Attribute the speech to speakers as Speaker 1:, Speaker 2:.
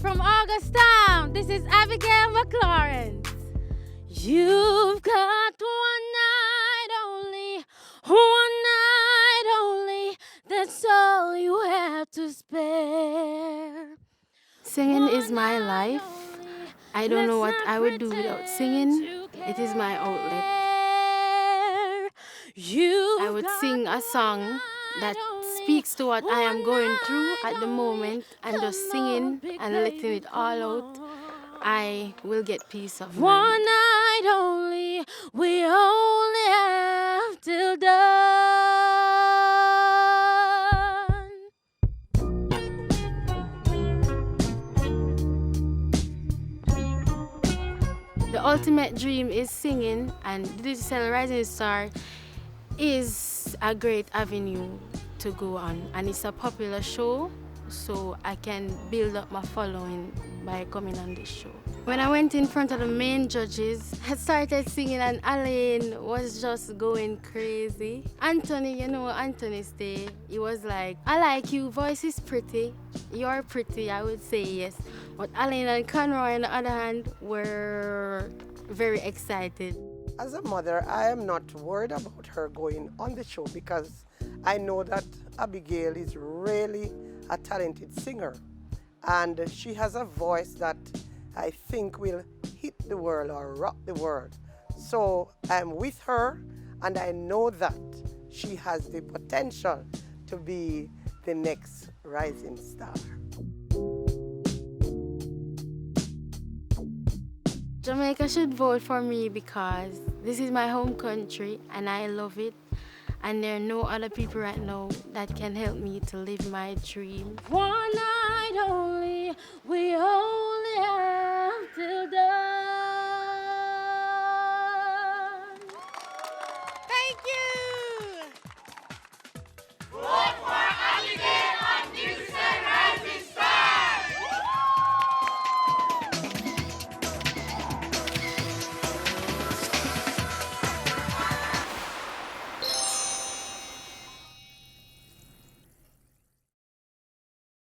Speaker 1: from Augustown. This is Abigail McLawrence. You've got one night only, that's all you have to spare. Singing is my life. I don't know what I would do without singing. It is my outlet. I would sing a song that speaks to what I am going through at the moment, and just singing and letting it all out, I will get peace of mind. One night only, we only have till dawn. The ultimate dream is singing, and Digicel Rising Star is a great avenue to go on, and it's a popular show, so I can build up my following by coming on this show. When I went in front of the main judges, I started singing and Alain was just going crazy. Anthony, you know, Anthony's day, he was like, I like you, voice is pretty, you're pretty, I would say yes. But Alain and Conroy on the other hand were very excited.
Speaker 2: As a mother, I am not worried about her going on the show because I know that Abigail is really a talented singer, and she has a voice that I think will hit the world or rock the world. So I'm with her, and I know that she has the potential to be the next rising star.
Speaker 1: Jamaica should vote for me because this is my home country and I love it, and there are no other people right now that can help me to live my dream. One night only.